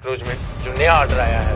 Encroachment जो नया order आया है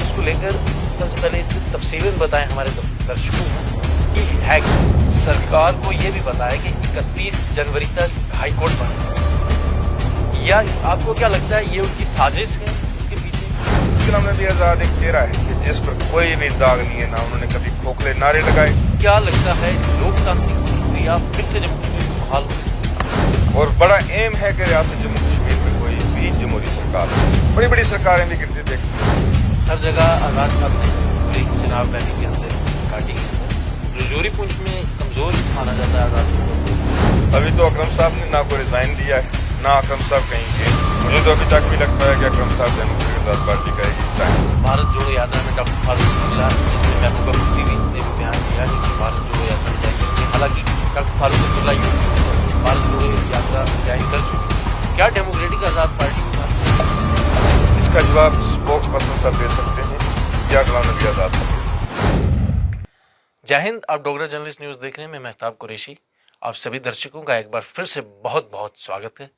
इसको लेकर सबसे पहले इसकी तफसीलन बताएं हमारे दर्शकों को कि है क्या। सरकार को ये भी पता है कि 31 जनवरी तक हाई कोर्ट बंद है, या आपको क्या लगता है ये उनकी साजिश है इसके पीछे? इस्लाम नबी आज़ाद एक चेहरा है कि जिस पर कोई भी दाग नहीं है, ना उन्होंने कभी खोखले नारे लगाए। क्या लगता है लोकतांत्रिक प्रक्रिया फिर से जब बहाल हो और बड़ा एम है कि रियासत जम्मू कश्मीर में कोई भी जमहूरी सरकार, बड़ी बड़ी सरकारें भी गिरती देखती हैं। हर जगह आज़ाद साहब ने पूरे चुनाव रैली के अंदर पार्टी के अंदर रजौरी पुंछ में कमजोर माना जाता है आज़ाद साहब। अभी तो अकरम साहब ने ना कोई रिजाइन दिया है, ना अकरम साहब कहीं गए। मुझे तो अभी तक भी लगता है कि अकरम साहब डेमोक्रेटिक आज़ाद पार्टी का एक हिस्सा है। भारत जोड़ो यात्रा में डॉक्टर फारूक अब्दुल्ला, जिसमें महबूबा मुफ्ती भी ने बयान दिया है कि भारत जोड़ो यात्रा जाएगी। हालांकि डॉक्टर फारूक अब्दुल्ला भारत जोड़ो यात्रा जाहिर कर चुकी। क्या डेमोक्रेटिक आज़ाद पार्टी इसका जवाब स्पोक्स पर्सन साहब दे सकते हैं या गुलाम नबी आज़ाद साहब दे सकते हैं। जय हिंद। आप डोगरा जर्नलिस्ट न्यूज़ देख रहे हैं। मैं मेहताब कुरैशी आप सभी दर्शकों का एक बार फिर से बहुत बहुत स्वागत है।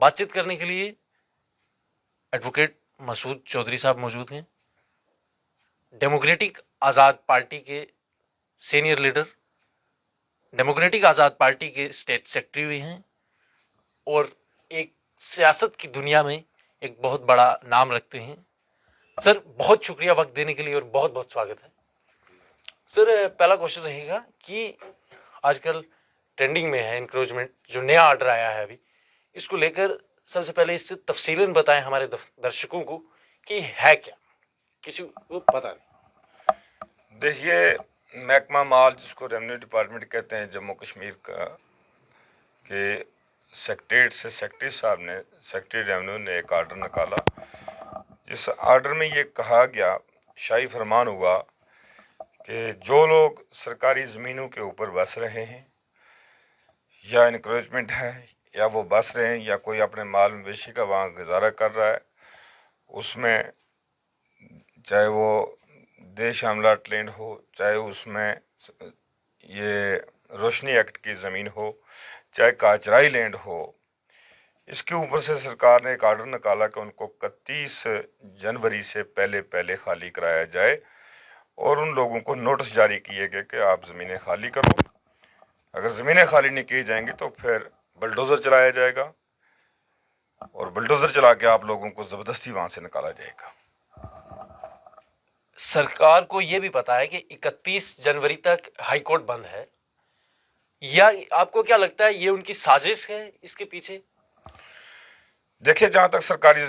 बातचीत करने के लिए एडवोकेट मसूद चौधरी साहब मौजूद हैं, डेमोक्रेटिक आज़ाद पार्टी के सीनियर लीडर, डेमोक्रेटिक आज़ाद पार्टी के स्टेट सेक्रेटरी भी हैं और एक सियासत की दुनिया में एक बहुत बड़ा नाम रखते हैं। सर बहुत शुक्रिया वक्त देने के लिए और बहुत बहुत स्वागत है। सर पहला क्वेश्चन रहेगा कि आजकल ट्रेंडिंग में है इंक्रोचमेंट जो नया ऑर्डर आया है अभी, इसको लेकर सबसे पहले इससे तफसीलन बताएं हमारे दर्शकों को कि है क्या, किसी को पता नहीं। देखिए, महकमा माल जिसको रेवेन्यू डिपार्टमेंट कहते हैं जम्मू कश्मीर का, के सेक्रेटरीट से सेक्रेटरी साहब ने, सेक्रेटरी रेवेन्यू ने एक आर्डर निकाला जिस आर्डर में ये कहा गया, शाही फरमान हुआ कि जो लोग सरकारी ज़मीनों के ऊपर बस रहे हैं या इंक्रोचमेंट है या वो बस रहे हैं या कोई अपने माल मवेशी का वहाँ गुजारा कर रहा है, उसमें चाहे वो देश हमलाट लैंड हो, चाहे उसमें ये रोशनी एक्ट की ज़मीन हो, चाहे काचराई लैंड हो, इसके ऊपर से सरकार ने एक आर्डर निकाला कि उनको 31 जनवरी से पहले पहले खाली कराया जाए और उन लोगों को नोटिस जारी किए गए कि आप ज़मीनें खाली करो। अगर ज़मीनें खाली नहीं की जाएंगी तो फिर बुलडोज़र चलाया जाएगा और बुलडोज़र चला के आप लोगों को ज़बरदस्ती वहाँ से निकाला जाएगा। सरकार को यह भी पता है कि 31 जनवरी तक हाई कोर्ट बंद है, या आपको क्या लगता है ये उनकी साजिश है इसके पीछे? देखिए, जहाँ तक सरकारी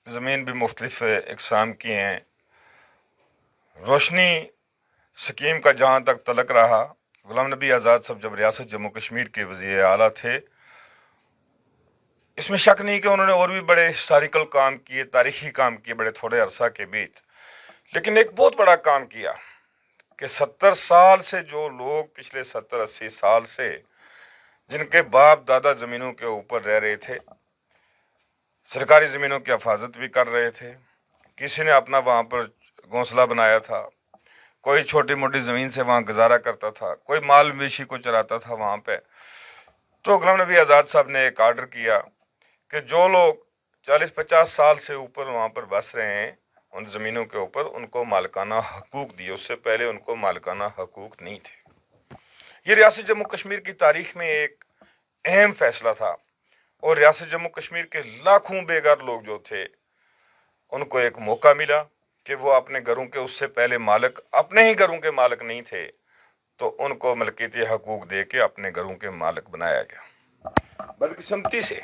ज़मीन भी मुख्तलिफ इक़साम की हैं, रोशनी स्कीम का जहाँ तक तलक रहा, गुलाम नबी आज़ाद साहब जब रियासत जम्मू कश्मीर के वज़ीर आला थे, इसमें शक नहीं कि उन्होंने और भी बड़े हिस्टोरिकल काम किए, तारीखी काम किए बड़े थोड़े अरसा के बीच, लेकिन एक बहुत बड़ा काम किया कि 70 साल से जो लोग पिछले 70-80 साल से जिनके बाप दादा ज़मीनों के ऊपर रह रहे थे, सरकारी ज़मीनों की हिफाजत भी कर रहे थे, किसी ने अपना वहाँ पर घोंसला बनाया था, कोई छोटी मोटी ज़मीन से वहाँ गुजारा करता था, कोई माल मवेशी को चराता था वहाँ पे, तो गुलाम नबी आज़ाद साहब ने एक आर्डर किया कि जो लोग 40-50 साल से ऊपर वहाँ पर बस रहे हैं उन ज़मीनों के ऊपर, उनको मालिकाना हकूक़ दिए। उससे पहले उनको मालिकाना हकूक़ नहीं थे। ये रियासत जम्मू कश्मीर की तारीख़ में एक अहम फ़ैसला था और रियासत जम्मू कश्मीर के लाखों बेघर लोग जो थे उनको एक मौका मिला कि वो अपने घरों के उससे पहले मालिक, अपने ही घरों के मालिक नहीं थे, तो उनको मलकियती हकूक़ दे के अपने घरों के मालिक बनाया गया। बदकिस्मती से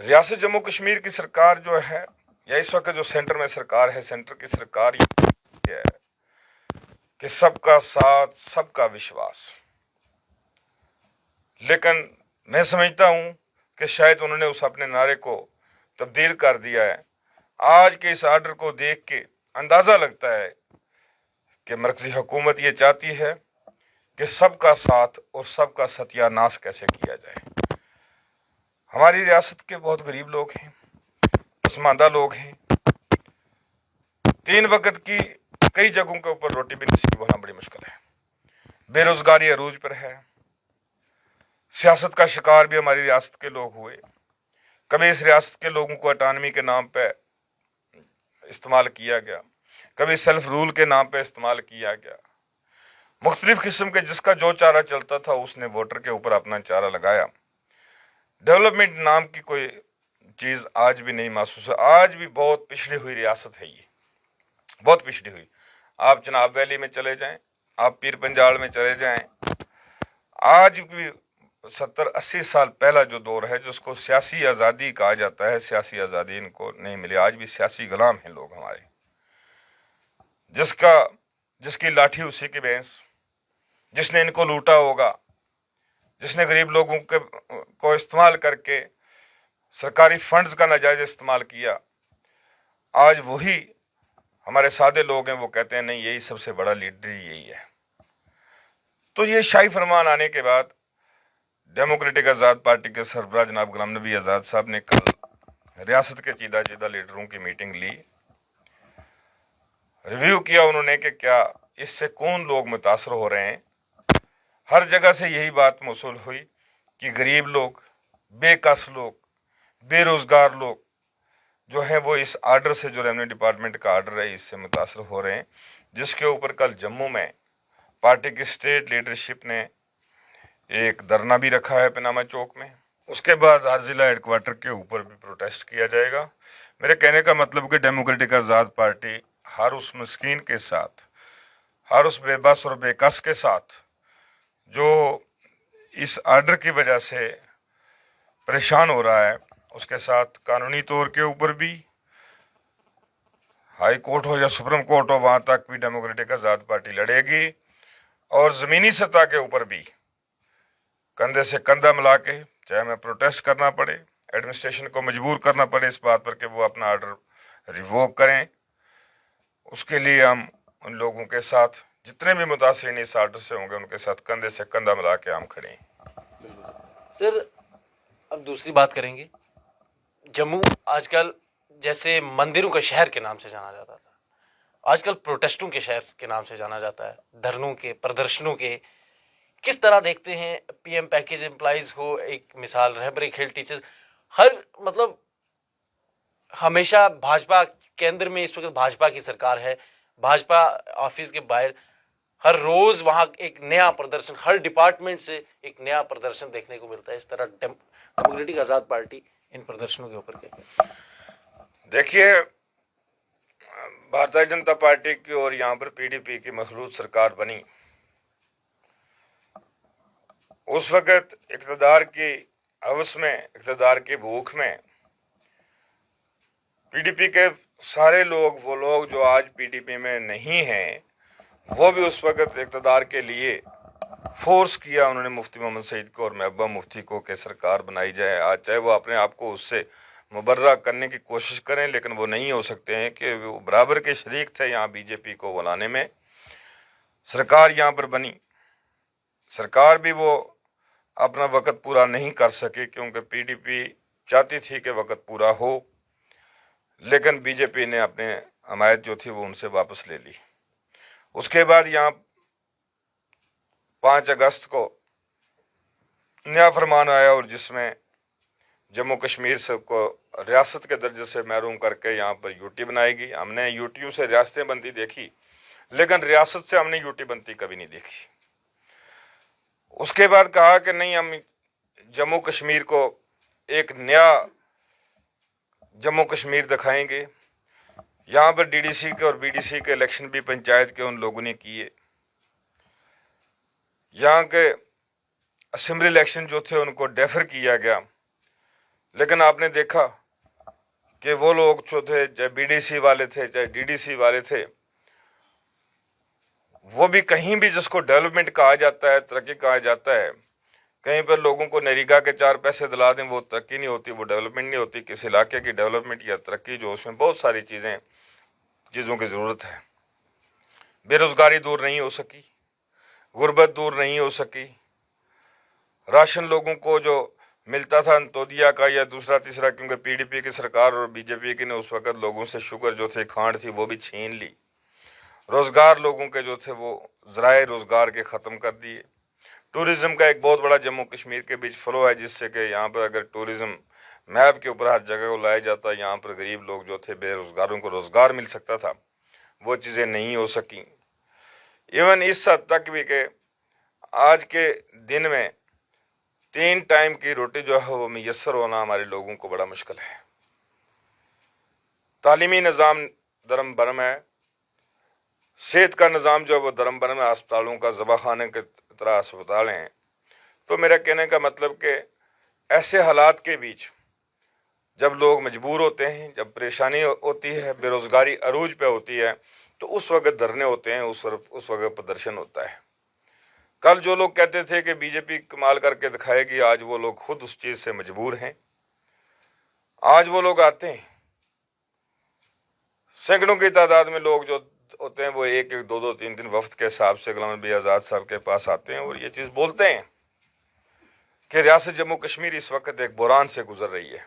रियासत जम्मू कश्मीर की सरकार जो है, या इस वक्त जो सेंटर में सरकार है, सेंटर की सरकार ये है कि सबका साथ सबका विश्वास, लेकिन मैं समझता हूँ कि शायद उन्होंने उस अपने नारे को तब्दील कर दिया है। आज के इस आर्डर को देख के अंदाज़ा लगता है कि मरकज़ी हुकूमत ये चाहती है कि सबका साथ और सबका सत्यानाश कैसे किया जाए। हमारी रियासत के बहुत गरीब लोग हैं, पसमानदा लोग हैं, 3 वक्त की कई जगहों के ऊपर रोटी भी नसीब होना बड़ी मुश्किल है, बेरोज़गारी अरूज पर है, सियासत का शिकार भी हमारी रियासत के लोग हुए, कभी इस रियासत के लोगों को अटानमी के नाम पे इस्तेमाल किया गया, कभी सेल्फ रूल के नाम पे इस्तेमाल किया गया। मुख्तलिफ किस्म के जिसका जो चारा चलता था उसने वोटर के ऊपर अपना चारा लगाया। डेवलपमेंट नाम की कोई चीज़ आज भी नहीं महसूस है। आज भी बहुत पिछड़ी हुई रियासत है ये, बहुत पिछड़ी हुई। आप जनाब वैली में चले जाएं, आप पीर पंजाल में चले जाएं, आज भी 70-80 साल पहला जो दौर है जिसको सियासी आज़ादी कहा जाता है, सियासी आज़ादी इनको नहीं मिली। आज भी सियासी गुलाम हैं लोग हमारे, जिसकी लाठी उसी की भैंस, जिसने इनको लूटा होगा, जिसने गरीब लोगों को इस्तेमाल करके सरकारी फंड्स का नाजायज इस्तेमाल किया, आज वही हमारे सादे लोग हैं, वो कहते हैं नहीं यही सबसे बड़ा लीडर यही है। तो ये शाही फरमान आने के बाद डेमोक्रेटिक आज़ाद पार्टी के सरबराह जनाब गुलाम नबी आज़ाद साहब ने कल रियासत के चीदा चीदा लीडरों की मीटिंग ली, रिव्यू किया उन्होंने कि क्या इससे कौन लोग मुतासर हो रहे हैं। हर जगह से यही बात मौसूल हुई कि गरीब लोग, बेकस लोग, बेरोज़गार लोग जो हैं वो इस आर्डर से, जो रेवेन्यू डिपार्टमेंट का आर्डर है, इससे मुतासर हो रहे हैं, जिसके ऊपर कल जम्मू में पार्टी की स्टेट लीडरशिप ने एक धरना भी रखा है पनामा चौक में। उसके बाद हर ज़िला हेडक्वार्टर के ऊपर भी प्रोटेस्ट किया जाएगा। मेरे कहने का मतलब कि डेमोक्रेटिक आज़ाद पार्टी हर उस मस्कीन के साथ, हर उस बेबस और बेकस के साथ जो इस आर्डर की वजह से परेशान हो रहा है, उसके साथ कानूनी तौर के ऊपर भी, हाई कोर्ट हो या सुप्रीम कोर्ट हो, वहाँ तक भी डेमोक्रेटिक आज़ाद पार्टी लड़ेगी। और ज़मीनी सतह के ऊपर भी कंधे से कंधा मिला के, चाहे हमें प्रोटेस्ट करना पड़े, एडमिनिस्ट्रेशन को मजबूर करना पड़े इस बात पर कि वो अपना आर्डर रिवोक करें, उसके लिए हम उन लोगों के साथ, जितने भी मुतासिरीन इस आर्डर से होंगे, उनके साथ कंधे से कंधा मिला के हम खड़े हैं। सर, अब दूसरी बात करेंगे। जम्मू आजकल जैसे मंदिरों के शहर के नाम से जाना जाता था, आजकल प्रोटेस्टों के शहर के नाम से जाना जाता है, धरनों के, प्रदर्शनों के। किस तरह देखते हैं पीएम पैकेज एम्प्लॉइज हो, एक मिसाल रहबरी खेल टीचर्स, हर मतलब हमेशा भाजपा केंद्र में इस वक्त भाजपा की सरकार है, भाजपा ऑफिस के बाहर हर रोज वहां एक नया प्रदर्शन, हर डिपार्टमेंट से एक नया प्रदर्शन देखने को मिलता है। इस तरह डेमोक्रेटिक आज़ाद पार्टी इन प्रदर्शनों के ऊपर क्या? देखिए, भारतीय जनता पार्टी की और यहाँ पर पीडीपी की मखलूत सरकार बनी, उस वक़्त इक़्तिदार की हवस में, इक़्तिदार की भूख में पीडीपी के सारे लोग, वो लोग जो आज पीडीपी में नहीं हैं, वो भी उस वक़्त इक़्तिदार के लिए फोर्स किया उन्होंने मुफ्ती मोहम्मद सईद को और महबूबा मुफ्ती को कि सरकार बनाई जाए। आज चाहे वो अपने आप को उससे मुबर्रा करने की कोशिश करें, लेकिन वो नहीं हो सकते हैं कि वो बराबर के शरीक थे यहाँ बीजेपी को बनाने में। सरकार यहाँ पर बनी, सरकार भी वो अपना वक़्त पूरा नहीं कर सकी क्योंकि पीडीपी चाहती थी कि वक़्त पूरा हो, लेकिन बीजेपी ने अपने हमायत जो थी वो उनसे वापस ले ली। उसके बाद यहाँ 5 अगस्त को नया फरमान आया और जिसमें जम्मू कश्मीर से को रियासत के दर्जे से महरूम करके यहाँ पर यूटी बनाएगी। हमने यूटीयू से रियासतें बनती देखी, लेकिन रियासत से हमने यूटी बनती कभी नहीं देखी। उसके बाद कहा कि नहीं, हम जम्मू कश्मीर को एक नया जम्मू कश्मीर दिखाएंगे। यहाँ पर डीडीसी के और बीडीसी के इलेक्शन भी पंचायत के उन लोगों ने किए। यहाँ के असेंबली इलेक्शन जो थे उनको डेफर किया गया, लेकिन आपने देखा कि वो लोग जो थे, चाहे बीडीसी वाले थे चाहे डीडीसी वाले थे, वो भी कहीं भी जिसको डेवलपमेंट कहा जाता है, तरक्की कहा जाता है, कहीं पर लोगों को नरेगा के 4 पैसे दिला दें, वो तरक्की नहीं होती, वो डेवलपमेंट नहीं होती। किसी इलाके की डेवलपमेंट या तरक्की जो, उसमें बहुत सारी चीज़ों की ज़रूरत है। बेरोज़गारी दूर नहीं हो सकी, गुर्बत दूर नहीं हो सकी, राशन लोगों को जो मिलता था अंत्योदया का या दूसरा तीसरा, क्योंकि पीडीपी की सरकार और बीजेपी की ने उस वक़्त लोगों से शुगर जो थे, खांड थी, वो भी छीन ली। रोज़गार लोगों के जो थे वो ज़राए रोज़गार के ख़त्म कर दिए। टूरिज़्म का एक बहुत बड़ा जम्मू कश्मीर के बीच फ्लो है, जिससे कि यहाँ पर अगर टूरिज़्म मैप के ऊपर हर जगह को लाया जाता, यहाँ पर गरीब लोग जो थे, बेरोजगारों को रोजगार मिल सकता था, वो चीज़ें नहीं हो सकी। इवन इस हद तक भी कि आज के दिन में 3 टाइम की रोटी जो है वो मैसर होना हमारे लोगों को बड़ा मुश्किल है। तालीमी निज़ाम दरम बरम है, सेहत का निज़ाम जो है वो दरम बरम है, अस्पतालों का ज़बा खाने की तरह अस्पताल हैं। तो मेरा कहने का मतलब कि ऐसे हालात के बीच जब लोग मजबूर होते हैं, जब परेशानी होती है, बेरोज़गारी अरूज पे होती है, तो उस वक्त धरने होते हैं, उस वक्त प्रदर्शन होता है। कल जो लोग कहते थे कि बीजेपी कमाल करके दिखाएगी, आज वो लोग खुद उस चीज़ से मजबूर हैं। आज वो लोग आते हैं, सैकड़ों की तादाद में लोग जो होते हैं वो 1-1, 2-2, 3-3 वफ्द के हिसाब से गुलाम नबी आज़ाद साहब के पास आते हैं और ये चीज़ बोलते हैं कि रियासत जम्मू कश्मीर इस वक्त एक बुरान से गुजर रही है,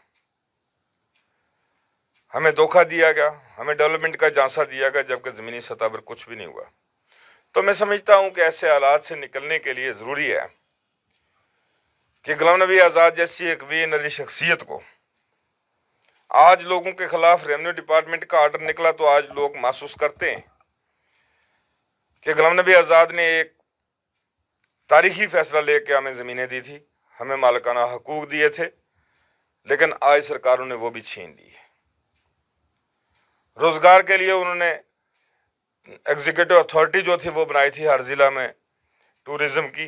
हमें धोखा दिया गया, हमें डेवलपमेंट का झांसा दिया गया, जबकि ज़मीनी सतह पर कुछ भी नहीं हुआ। तो मैं समझता हूँ कि ऐसे हालात से निकलने के लिए ज़रूरी है कि गुलाम नबी आज़ाद जैसी एक विनरी शख्सियत को, आज लोगों के खिलाफ रेवेन्यू डिपार्टमेंट का आर्डर निकला तो आज लोग महसूस करते हैं कि गुलाम नबी आज़ाद ने एक तारीखी फैसला लेके हमें ज़मीनें दी थी, हमें मालिकाना हकूक दिए थे, लेकिन आज सरकारों ने वो भी छीन ली है। रोज़गार के लिए उन्होंने एग्जीक्यूटिव अथॉरिटी जो थी वो बनाई थी हर ज़िला में टूरिज़्म की,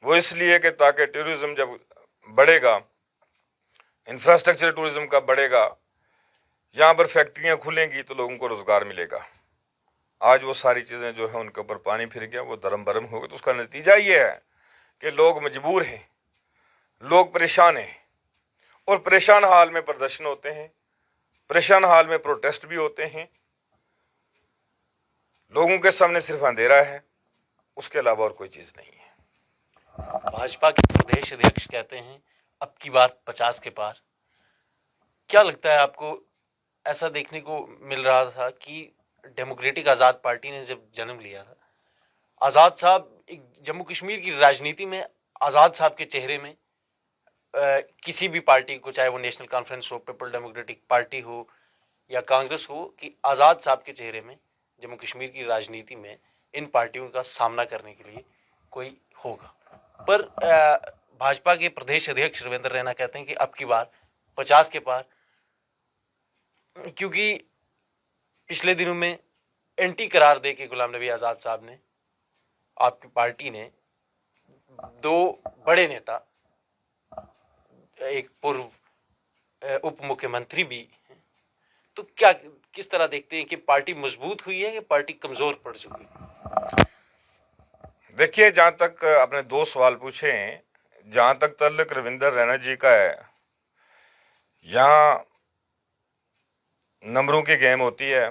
वो इसलिए कि ताकि टूरिज़्म जब बढ़ेगा, इंफ्रास्ट्रक्चर टूरिज़्म का बढ़ेगा, यहाँ पर फैक्ट्रियाँ खुलेंगी तो लोगों को रोज़गार मिलेगा। आज वो सारी चीज़ें जो है उनके ऊपर पानी फिर गया, वो धर्म भरम हो गए। तो उसका नतीजा ये है कि लोग मजबूर हैं, लोग परेशान हैं, और परेशान हाल में प्रदर्शन होते हैं, परेशान हाल में प्रोटेस्ट भी होते हैं। लोगों के सामने सिर्फ अंधेरा है, उसके अलावा और कोई चीज़ नहीं है। भाजपा के प्रदेश अध्यक्ष कहते हैं अब की बार 50 के पार। क्या लगता है आपको? ऐसा देखने को मिल रहा था कि डेमोक्रेटिक आज़ाद पार्टी ने जब जन्म लिया था, आज़ाद साहब एक जम्मू कश्मीर की राजनीति में आज़ाद साहब के चेहरे में किसी भी पार्टी को, चाहे वो नेशनल कॉन्फ्रेंस हो, पीपल डेमोक्रेटिक पार्टी हो या कांग्रेस हो, कि आज़ाद साहब के चेहरे में जम्मू कश्मीर की राजनीति में इन पार्टियों का सामना करने के लिए कोई होगा। पर भाजपा के प्रदेश अध्यक्ष रविंद्र रैना कहते हैं कि अब की बार 50 के पार, क्योंकि पिछले दिनों में एंटी करार दे के गुलाम नबी आज़ाद साहब ने, आपकी पार्टी ने 2 बड़े नेता, एक पूर्व उप मुख्यमंत्री भी हैं, तो क्या किस तरह देखते हैं कि पार्टी मजबूत हुई है या पार्टी कमजोर पड़ चुकी है? देखिए, जहाँ तक आपने 2 सवाल पूछे हैं, जहाँ तक ताल्लुक रविंद्र रैना जी का है, यहाँ नंबरों की गेम होती है।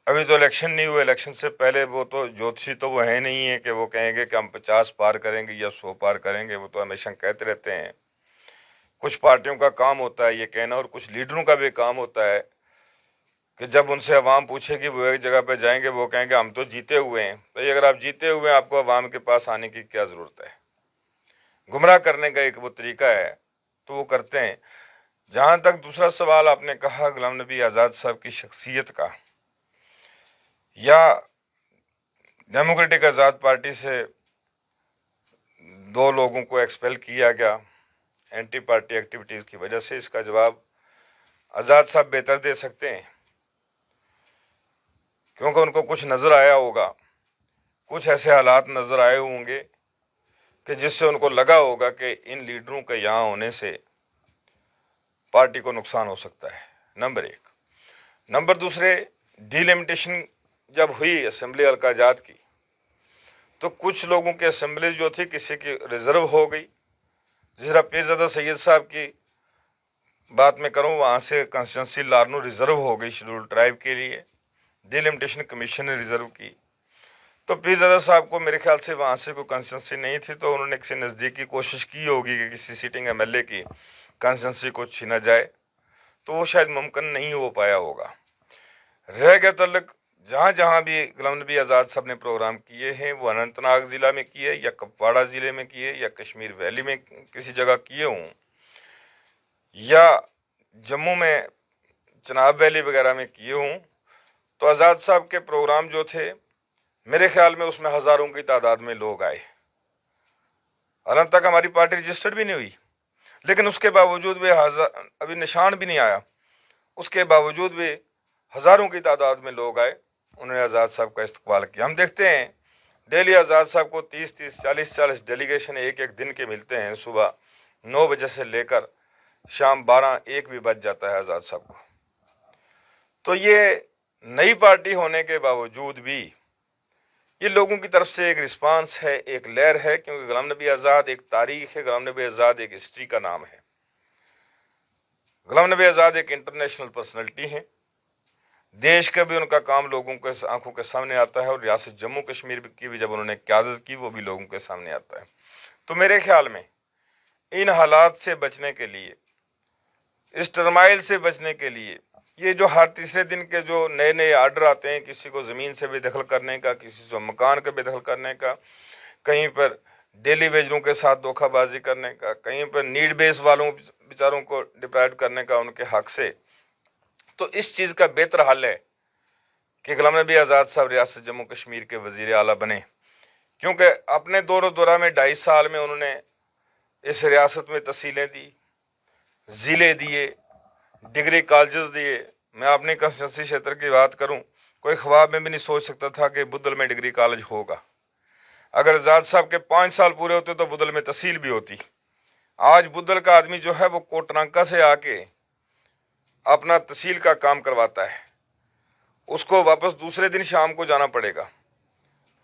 अभी तो इलेक्शन नहीं हुए, इलेक्शन से पहले वो तो ज्योतिषी तो वो है नहीं है कि वो कहेंगे कि हम 50 पार करेंगे या 100 पार करेंगे, वो तो हमेशा कहते रहते हैं। कुछ पार्टियों का काम होता है ये कहना, और कुछ लीडरों का भी काम होता है कि जब उनसे अवाम पूछेगी वो एक जगह पे जाएंगे, वो कहेंगे हम तो जीते हुए हैं। तो ये अगर आप जीते हुए हैं, आपको अवाम के पास आने की क्या ज़रूरत है? गुमराह करने का एक वो तरीका है, तो वो करते हैं। जहाँ तक दूसरा सवाल आपने कहा गुलाम नबी आज़ाद साहब की शख्सियत का, या डेमोक्रेटिक आज़ाद पार्टी से 2 लोगों को एक्सपेल किया गया एंटी पार्टी एक्टिविटीज़ की वजह से, इसका जवाब आज़ाद साहब बेहतर दे सकते हैं, क्योंकि उनको कुछ नज़र आया होगा, कुछ ऐसे हालात नज़र आए होंगे कि जिससे उनको लगा होगा कि इन लीडरों के यहाँ होने से पार्टी को नुकसान हो सकता है, नंबर 1। नंबर दूसरे, डिलिमिटेशन जब हुई असेंबली हल्का आज़ाद की, तो कुछ लोगों की असेंबली जो थी किसी की रिज़र्व हो गई। जिस तरह पीरज़ादा सैयद साहब की बात में करूँ, वहाँ से कंस्टिट्यूंसी लारनू रिज़र्व हो गई शेड्यूल ट्राइब के लिए, डिलिमिटेशन कमीशन ने रिज़र्व की। तो पीरज़ादा साहब को मेरे ख्याल से वहाँ से कोई कंस्टिट्यूंसी नहीं थी, तो उन्होंने किसी नज़दीकी कोशिश की होगी कि किसी सिटिंग एमएलए की कंस्टिट्यूंसी को छीना जाए, तो वो शायद मुमकिन नहीं हो पाया होगा। रह गया तल्लक जहाँ जहाँ भी गुलाम नबी आज़ाद साहब ने प्रोग्राम किए हैं, वो अनंतनाग ज़िला में किए या कुपवाड़ा ज़िले में किए या कश्मीर वैली में किसी जगह किए हों, या जम्मू में चनाब वैली वगैरह में किए हूँ, तो आज़ाद साहब के प्रोग्राम जो थे मेरे ख्याल में उसमें हज़ारों की तादाद में लोग आए। हालांकि तक हमारी पार्टी रजिस्टर्ड भी नहीं हुई, लेकिन उसके बावजूद वे अभी निशान भी नहीं आया, उसके बावजूद वे हज़ारों की तादाद में लोग आए, उन्होंने आज़ाद साहब का इस्तकबाल किया। हम देखते हैं डेली आज़ाद साहब को 30-30, 40-40 डेलीगेशन एक एक दिन के मिलते हैं। सुबह 9 बजे से लेकर शाम 12-1 भी बज जाता है आज़ाद साहब को। तो ये नई पार्टी होने के बावजूद भी ये लोगों की तरफ से एक रिस्पांस है, एक लहर है, क्योंकि गुलाम नबी आज़ाद एक तारीख है, गुलाम नबी आज़ाद एक हिस्ट्री का नाम है। गुलाम नबी आज़ाद एक इंटरनेशनल पर्सनैलिटी है, देश का भी उनका काम लोगों के आंखों के सामने आता है, और रियासत जम्मू कश्मीर की भी जब उन्होंने क़यादत की वो भी लोगों के सामने आता है। तो मेरे ख्याल में इन हालात से बचने के लिए, इस टर्माइल से बचने के लिए, ये जो हर तीसरे दिन के जो नए नए आर्डर आते हैं, किसी को ज़मीन से बेदखल करने का, किसी को मकान का बेदखल करने का, कहीं पर डेली वेजरों के साथ धोखाबाजी करने का, कहीं पर नीड बेस वालों बेचारों को डिप्राइव करने का उनके हक से, तो इस चीज़ का बेहतर हल है कि गुलाम नबी आज़ाद साहब रियासत जम्मू कश्मीर के वज़ीर आला बने, क्योंकि अपने दौरा में 2.5 साल में उन्होंने इस रियासत में तहसीलें दी, ज़िले दिए, डिग्री कॉलेजेस दिए। मैं अपनी कंस्टिट्यूंसी क्षेत्र की बात करूं, कोई ख्वाब में भी नहीं सोच सकता था कि बुद्धल में डिग्री कॉलेज होगा। अगर आज़ाद साहब के 5 साल पूरे होते तो बुद्धल में तहसील भी होती। आज बुद्धल का आदमी जो है वो कोटरंका से आके अपना तहसील का काम करवाता है, उसको वापस दूसरे दिन शाम को जाना पड़ेगा,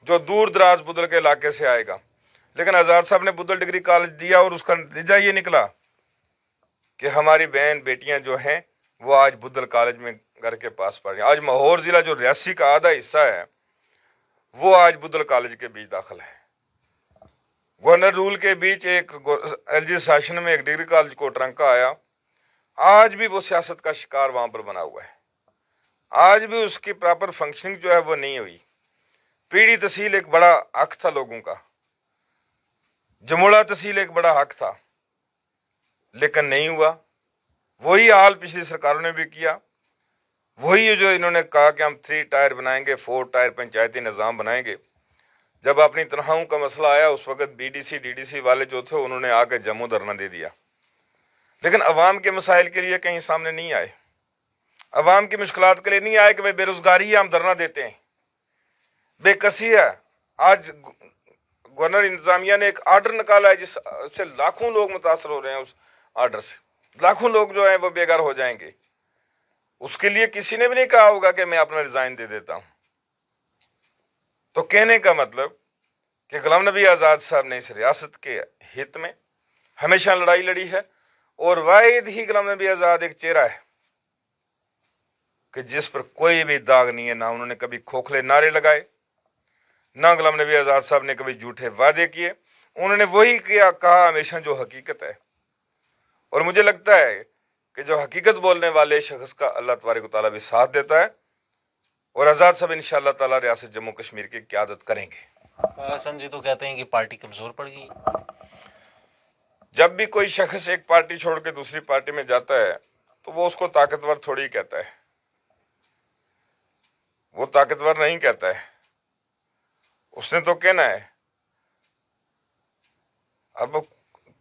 जो दूर दराज बुद्धल के इलाके से आएगा। लेकिन आज़ाद साहब ने बुद्धल डिग्री कॉलेज दिया और उसका नतीजा ये निकला कि हमारी बहन बेटियां जो हैं वो आज बुद्धल कॉलेज में घर के पास पढ़ रही हैं। आज माहौर ज़िला जो रियासी का आधा हिस्सा है वो आज बुद्धल कॉलेज के बीच दाखिल है। गवर्नर रूल के बीच एक एलजी शासन में एक डिग्री कॉलेज कोटरंका आया, आज भी वो सियासत का शिकार वहाँ पर बना हुआ है। आज भी उसकी प्रॉपर फंक्शनिंग जो है वो नहीं हुई। पीढ़ी तहसील एक बड़ा हक था लोगों का, जमुड़ा तहसील एक बड़ा हक था, लेकिन नहीं हुआ। वही हाल पिछली सरकारों ने भी किया, वही जो इन्होंने कहा कि हम 3 टायर बनाएंगे, 4 टायर पंचायती निज़ाम बनाएंगे। जब अपनी तनख्वाहों का मसला आया उस वक्त बीडीसी डीडीसी वाले जो थे उन्होंने आके जम्मू धरना दे दिया, लेकिन अवाम के मसाइल के लिए कहीं सामने नहीं आए, अवाम की मुश्किलात के लिए नहीं आए कि भाई बेरोजगारी है हम धरना देते हैं, बेकसी है। आज गवर्नर इंतजामिया ने एक आर्डर निकाला है जिससे लाखों लोग मुतासर हो रहे हैं, उस आर्डर से लाखों लोग जो हैं वो बेघर हो जाएंगे। उसके लिए किसी ने भी नहीं कहा होगा कि मैं अपना रिजाइन दे देता हूं। तो कहने का मतलब कि गुलाम नबी आज़ाद साहब ने इस रियासत के हित में हमेशा लड़ाई लड़ी है, और वाहिद ही गुलाम नबी आज़ाद एक चेहरा है कि जिस पर कोई भी दाग नहीं है। ना उन्होंने कभी खोखले नारे लगाए, ना गुलाम नबी आज़ाद साहब ने कभी झूठे वादे किए, उन्होंने वही किया कहा हमेशा जो हकीकत है। और मुझे लगता है कि जो हकीकत बोलने वाले शख्स का अल्लाह तबारक व तआला भी साथ देता है, और आज़ाद साहब इंशाअल्लाह ताला रियासत जम्मू कश्मीर की क़यादत करेंगे। हसन जी तो कहते हैं कि पार्टी कमज़ोर पड़ गई। जब भी कोई शख्स एक पार्टी छोड़ के दूसरी पार्टी में जाता है तो वो उसको ताकतवर थोड़ी कहता है, वो ताकतवर नहीं कहता है, उसने तो कहना है। अब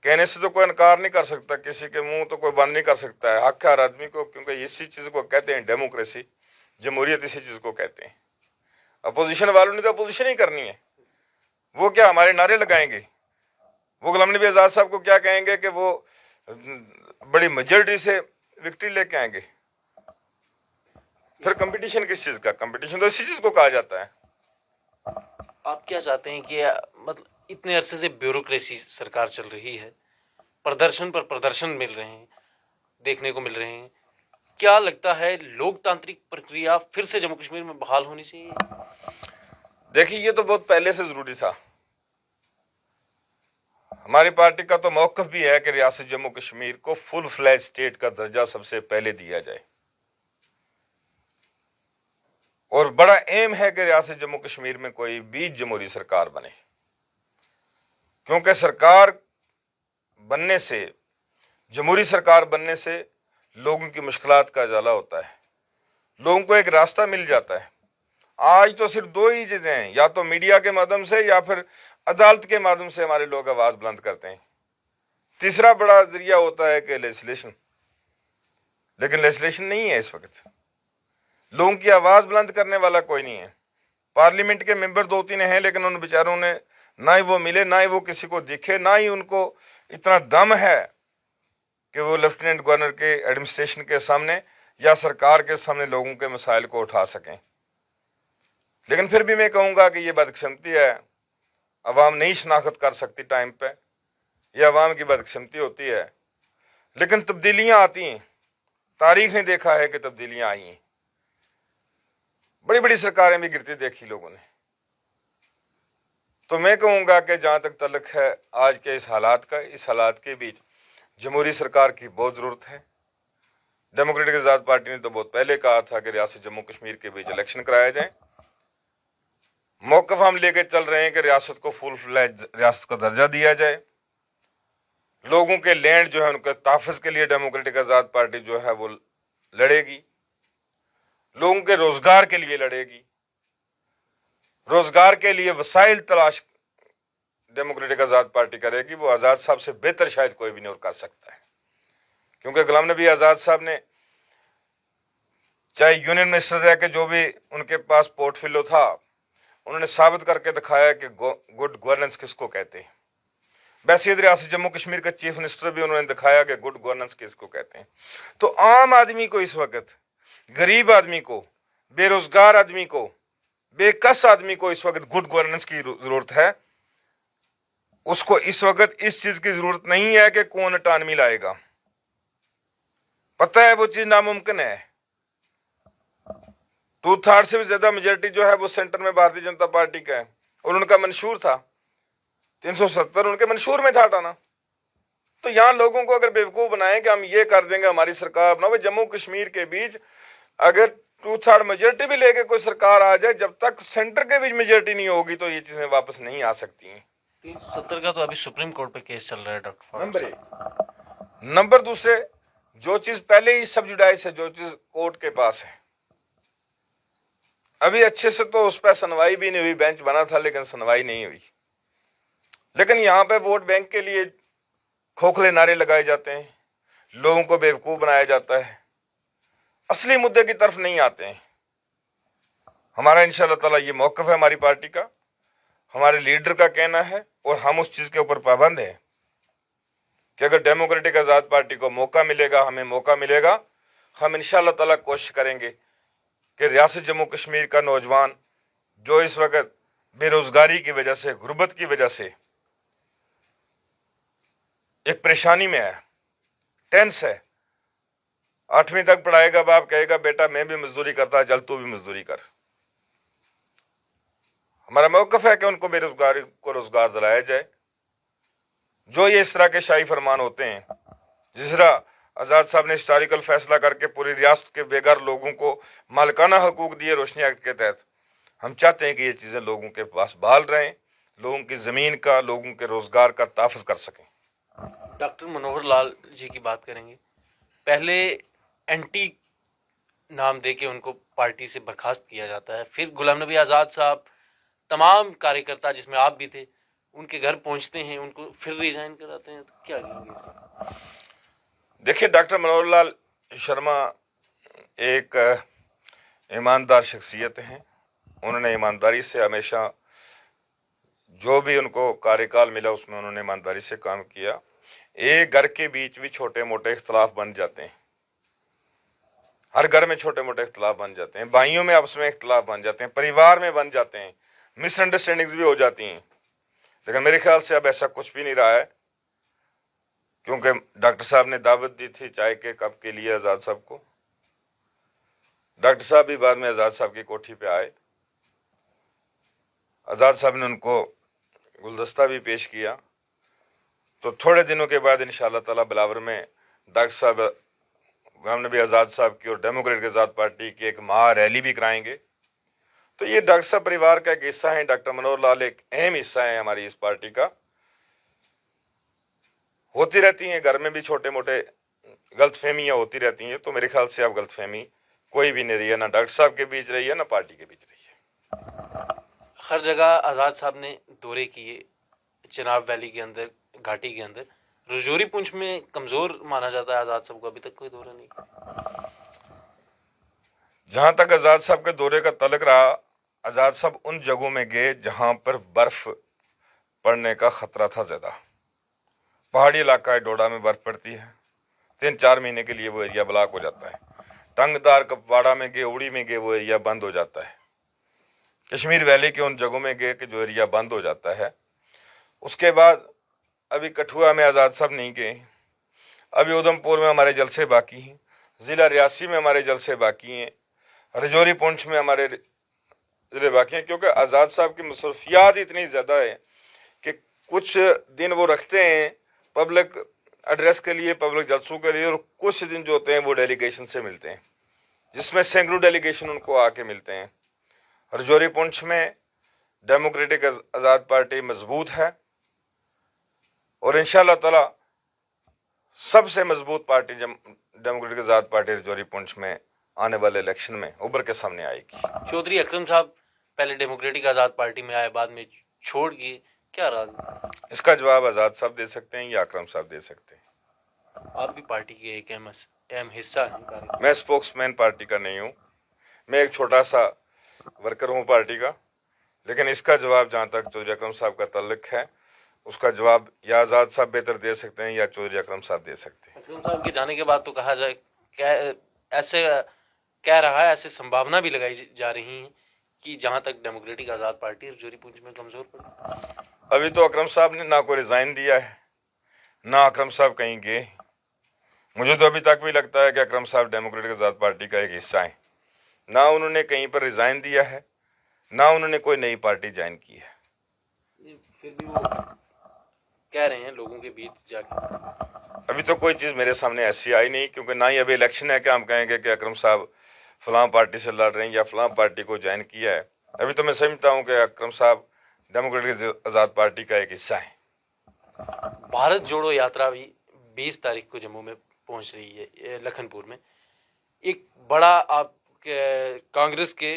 कहने से तो कोई इनकार नहीं कर सकता, किसी के मुंह तो कोई बंद नहीं कर सकता है। हक है हर आदमी को, क्योंकि इसी चीज़ को कहते हैं डेमोक्रेसी, जमहूरियत इसी चीज़ को कहते हैं। अपोजिशन वालों ने तो अपोजिशन ही करनी है, वो क्या हमारे नारे लगाएंगे, वो गुलाम नबी आज़ाद साहब को क्या कहेंगे कि वो बड़ी मेजॉरिटी से विक्ट्री लेके आएंगे। फिर कंपटीशन किस चीज़ का? कंपटीशन तो इसी चीज़ को कहा जाता है। आप क्या चाहते हैं कि मतलब इतने अरसे से ब्यूरोक्रेसी सरकार चल रही है, प्रदर्शन पर प्रदर्शन मिल रहे हैं, देखने को मिल रहे हैं, क्या लगता है लोकतांत्रिक प्रक्रिया फिर से जम्मू कश्मीर में बहाल होनी चाहिए? देखिए, ये तो बहुत पहले से जरूरी था। हमारी पार्टी का तो मौक़िफ़ भी है कि रियासत जम्मू कश्मीर को फुल फ्लैज स्टेट का दर्जा सबसे पहले दिया जाए, और बड़ा एम है कि रियासत जम्मू कश्मीर में कोई बीच जमहूरी सरकार बने, क्योंकि सरकार बनने से जमहूरी सरकार बनने से लोगों की मुश्किलात का उजाला होता है, लोगों को एक रास्ता मिल जाता है। आज तो सिर्फ दो ही चीज़ें हैं, या तो मीडिया के माध्यम से या फिर अदालत के माध्यम से हमारे लोग आवाज़ बुलंद करते हैं। तीसरा बड़ा जरिया होता है कि लेजिस्लेशन, लेकिन लेजिस्लेशन नहीं है इस वक्त। लोगों की आवाज़ बुलंद करने वाला कोई नहीं है। पार्लियामेंट के मेंबर दो तीन हैं, लेकिन उन बेचारों ने ना ही वो मिले, ना ही वो किसी को दिखे, ना ही उनको इतना दम है कि वो लेफ्टिनेंट गवर्नर के एडमिनिस्ट्रेशन के सामने या सरकार के सामने लोगों के मसाइल को उठा सकें। लेकिन फिर भी मैं कहूँगा कि ये बदकिस्मती है, अवाम नहीं शनाख्त कर सकती टाइम पे, ये अवाम की बदकिस्मती होती है। लेकिन तब्दीलियाँ आती हैं, तारीख ने देखा है कि तब्दीलियाँ आई हैं। बड़ी बड़ी सरकारें भी गिरती देखी लोगों ने। तो मैं कहूँगा कि जहाँ तक तल्लुक है आज के इस हालात का, इस हालात के बीच जमहूरी सरकार की बहुत ज़रूरत है। डेमोक्रेटिक आज़ाद पार्टी ने तो बहुत पहले कहा था कि रियासत जम्मू कश्मीर के बीच इलेक्शन कराया जाए। मौक़िफ़ हम लेके चल रहे हैं कि रियासत को फुल फ्लैज रियासत का दर्जा दिया जाए। लोगों के लैंड जो है उनके तहफ़्फ़ुज़ के लिए डेमोक्रेटिक आज़ाद पार्टी जो है वो लड़ेगी, लोगों के रोज़गार के लिए लड़ेगी। रोज़गार के लिए वसाइल तलाश डेमोक्रेटिक आज़ाद पार्टी करेगी। वो आज़ाद साहब से बेहतर शायद कोई भी नहीं और कर सकता है, क्योंकि गुलाम नबी आज़ाद साहब ने चाहे यूनियन मिनिस्टर रह के जो भी उनके पास पोर्टफोलियो था, उन्होंने साबित करके दिखाया कि गुड गवर्नेंस किसको कहते हैं। वैसे रियासत जम्मू कश्मीर का चीफ मिनिस्टर भी उन्होंने दिखाया कि गुड गवर्नेंस किसको कहते हैं। तो आम आदमी को इस वक्त, गरीब आदमी को, बेरोजगार आदमी को, बेकस आदमी को इस वक्त गुड गवर्नेंस की जरूरत है। उसको इस वक्त इस चीज की जरूरत नहीं है कि कौन अटानवी लाएगा। पता है वो चीज नामुमकिन है। 2/3 से भी ज्यादा मेजोरिटी जो है वो सेंटर में भारतीय जनता पार्टी का है, और उनका मंशूर था 370, उनके मंशूर में था हटाना। तो यहां लोगों को अगर बेवकूफ बनाए कि हम ये कर देंगे, हमारी सरकार बनाओ। जम्मू कश्मीर के बीच अगर 2/3 मेजोरिटी भी लेके कोई सरकार आ जाए, जब तक सेंटर के बीच मेजोरिटी नहीं होगी तो ये चीजें वापस नहीं आ सकती हैं। 370 का तो अभी सुप्रीम कोर्ट पे केस चल रहा है डॉक्टर फारूक नंबर साहब। एक। नंबर दूसरे, जो चीज पहले ही सब जुडाइस है, जो चीज कोर्ट के पास है, अभी अच्छे से तो उस पर सुनवाई भी नहीं हुई। बेंच बना था लेकिन सुनवाई नहीं हुई। लेकिन यहाँ पे वोट बैंक के लिए खोखले नारे लगाए जाते हैं, लोगों को बेवकूफ बनाया जाता है, असली मुद्दे की तरफ नहीं आते हैं। हमारा इंशाअल्लाह ताला ये मौक़िफ़ है हमारी पार्टी का, हमारे लीडर का कहना है, और हम उस चीज़ के ऊपर पाबंद हैं कि अगर डेमोक्रेटिक आज़ाद पार्टी को मौका मिलेगा, हमें मौका मिलेगा, हम इंशाअल्लाह ताला कोशिश करेंगे कि रियासत जम्मू कश्मीर का नौजवान जो इस वक्त बेरोज़गारी की वजह से, गुर्बत की वजह से एक परेशानी में है, टेंस है, 8वीं तक पढ़ाएगा, बाप कहेगा बेटा मैं भी मजदूरी करता है, चल तू भी मजदूरी कर। हमारा मौक़िफ़ है कि उनको बेरोजगारी को रोजगार दिलाया जाए। जो ये इस तरह के शाही फरमान होते हैं, जिस तरह आज़ाद साहब ने हिस्टोरिकल फैसला करके पूरी रियासत के बेघर लोगों को मालिकाना हकूक दिए रोशनी एक्ट के तहत, हम चाहते हैं कि ये चीज़ें लोगों के पास बहाल रहें, लोगों की ज़मीन का, लोगों के रोज़गार का तहफ़्फ़ुज़ कर सकें। डॉक्टर मनोहर लाल जी की बात करेंगे। पहले एंटी नाम दे के उनको पार्टी से बर्खास्त किया जाता है, फिर गुलाम नबी आज़ाद साहब, तमाम कार्यकर्ता जिसमें आप भी थे, उनके घर पहुंचते हैं, उनको फिर रिजाइन कराते हैं। तो क्या कहेंगे? देखिए, डॉक्टर मनोहर लाल शर्मा एक ईमानदार शख्सियत हैं। उन्होंने ईमानदारी से हमेशा जो भी उनको कार्यकाल मिला उसमें उन्होंने ईमानदारी से काम किया। एक घर के बीच भी छोटे मोटे इख्तलाफ बन जाते हैं, हर घर में छोटे मोटे इख्तलाफ बन जाते हैं, भाइयों में आपस में इख्तलाफ बन जाते हैं, परिवार में बन जाते हैं, मिसअंडरस्टैंडिंग्स भी हो जाती हैं। लेकिन मेरे ख्याल से अब ऐसा कुछ भी नहीं रहा है, क्योंकि डॉक्टर साहब ने दावत दी थी चाय के कप के लिए आज़ाद साहब को। डॉक्टर साहब भी बाद में आज़ाद साहब की कोठी पे आए, आज़ाद साहब ने उनको गुलदस्ता भी पेश किया। तो थोड़े दिनों के बाद इंशाअल्लाह ताला बिलावर में डॉक्टर साहब गुलाम नबी आज़ाद साहब की और डेमोक्रेटिक आज़ाद पार्टी की एक महा रैली भी कराएंगे। तो ये डॉक्टर साहब परिवार का एक हिस्सा है। डॉक्टर मनोहर लाल एक अहम हिस्सा है हमारी इस पार्टी का। होती रहती हैं, घर में भी छोटे मोटे गलत फहमियाँ होती रहती हैं। तो मेरे ख्याल से अब गलत फहमी कोई भी नहीं रही है, ना डॉक्टर साहब के बीच रही है, ना पार्टी के बीच रही है। हर जगह आज़ाद साहब ने दौरे किए, चिनाब वैली के अंदर, घाटी के अंदर। रजौरी पुंछ में कमज़ोर माना जाता है आज़ाद साहब को, अभी तक कोई दौरा नहीं किया। जहाँ तक आज़ाद साहब के दौरे का तल्लुक रहा, आज़ाद साहब उन जगहों में गए जहाँ पर बर्फ़ पड़ने का ख़तरा था ज़्यादा। पहाड़ी इलाका है, डोडा में बर्फ़ पड़ती है, 3-4 महीने के लिए वो एरिया ब्लॉक हो जाता है। टंगदार कपवाड़ा में गए, उड़ी में गए, वो एरिया बंद हो जाता है। कश्मीर वैली के उन जगहों में गए कि जो एरिया बंद हो जाता है। उसके बाद अभी कठुआ में आज़ाद साहब नहीं गए, अभी उधमपुर में हमारे जलसे बाकी हैं, ज़िला रियासी में हमारे जलसे बाकी हैं, रजौरी पुंछ में हमारे ज़िले बाकी हैं, क्योंकि आज़ाद साहब की मसरूफियात इतनी ज़्यादा है कि कुछ दिन वो रखते हैं पब्लिक एड्रेस के लिए, पब्लिक जलसों के लिए, और कुछ दिन जो होते हैं वो डेलीगेशन से मिलते हैं, जिसमें सैकड़ों डेलीगेशन उनको आके मिलते हैं। रजौरी पुंछ में डेमोक्रेटिक आज़ाद पार्टी मजबूत है और इंशाअल्लाह ताला सबसे मजबूत पार्टी डेमोक्रेटिक आज़ाद पार्टी रजौरी पुंछ में आने वाले इलेक्शन में उभर के सामने आएगी। चौधरी अकरम साहब पहले डेमोक्रेटिक आज़ाद पार्टी में आए, बाद में छोड़ गए, क्या राज? इसका जवाब आज़ाद साहब दे सकते हैं या अकरम साहब दे सकते हैं। आप भी पार्टी के एक अहम हिस्सा हैं। मैं स्पोक्समैन पार्टी का नहीं हूँ, मैं एक छोटा सा वर्कर हूँ पार्टी का, लेकिन इसका जवाब जहाँ तक चौधरी अकरम साहब का ताल्लुक है, उसका जवाब या आज़ाद साहब बेहतर दे सकते हैं या चौधरी अकरम साहब दे सकते हैं। अकरम साहब के जाने के बाद तो कहा जाए, ऐसे कह रहा है, ऐसे संभावना भी लगाई जा रही है कि जहाँ तक डेमोक्रेटिक आज़ाद पार्टी रजौरी पुंछ में कमज़ोर पड़ी। अभी तो अकरम साहब ने ना कोई रिज़ाइन दिया है, ना अकरम साहब कहीं गए। मुझे तो अभी तक भी लगता है कि अकरम साहब डेमोक्रेटिक आज़ाद पार्टी का एक हिस्सा है। ना उन्होंने कहीं पर रिज़ाइन दिया है, ना उन्होंने कोई नई पार्टी ज्वाइन की है। फिर भी वो कह रहे हैं लोगों के बीच जाके। अभी तो कोई चीज़ मेरे सामने ऐसी आई नहीं, क्योंकि ना ही अभी इलेक्शन है कि हम कहेंगे कि अकरम साहब फलां पार्टी से लड़ रहे हैं या फलां पार्टी को ज्वाइन किया है। अभी तो मैं समझता हूँ कि अकरम साहब डेमोक्रेटिक आज़ाद पार्टी का एक हिस्सा है। भारत जोड़ो यात्रा भी 20 तारीख को जम्मू में पहुंच रही है, लखनपुर में। एक बड़ा, आप कांग्रेस के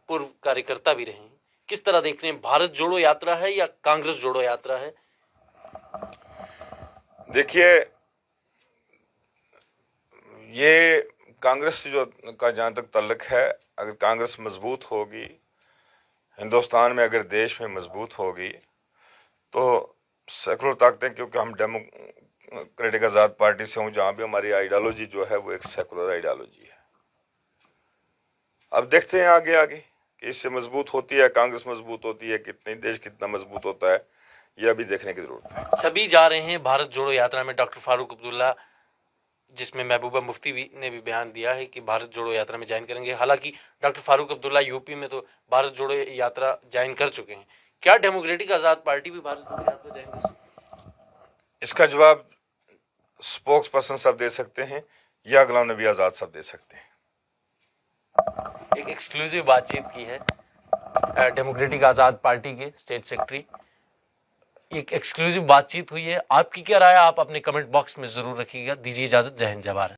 पूर्व कार्यकर्ता भी रहे हैं, किस तरह देख रहे हैं? भारत जोड़ो यात्रा है या कांग्रेस जोड़ो यात्रा है? देखिए, ये कांग्रेस जो का जहाँ तक ताल्लुक है, अगर कांग्रेस मजबूत होगी, हिंदुस्तान में अगर देश में मजबूत होगी, तो सेकुलर ताकतें, क्योंकि हम डेमोक्रेटिक आज़ाद पार्टी से हूँ, जहाँ भी हमारी आइडियोलॉजी जो है वो एक सेकुलर आइडियोलॉजी है। अब देखते हैं आगे आगे कि इससे मजबूत होती है, कांग्रेस मजबूत होती है, कितनी देश कितना मजबूत होता है, यह अभी देखने की जरूरत है। सभी जा रहे हैं भारत जोड़ो यात्रा में। डॉक्टर फारूक अब्दुल्ला, जिसमें महबूबा मुफ्ती भी ने भी बयान दिया है कि भारत जोड़ो यात्रा में ज्वाइन करेंगे। हालांकि डॉक्टर फारूक अब्दुल्ला यूपी में तो भारत जोड़ो यात्रा ज्वाइन कर चुके हैं। क्या डेमोक्रेटिक आज़ाद पार्टी भी भारत जोड़ो यात्रा ज्वाइन कर सकती है? इसका जवाब स्पोक्स पर्सन साहब दे सकते हैं या गुलाम नबी आज़ाद साहब दे सकते हैं। एक एक्सक्लूसिव बातचीत की है डेमोक्रेटिक आज़ाद पार्टी के स्टेट सेक्रेटरी, एक एक्सक्लूसिव बातचीत हुई है। आपकी क्या राय है? आप अपने कमेंट बॉक्स में ज़रूर रखिएगा। दीजिए इजाज़त। जय हिंद, जय भारत।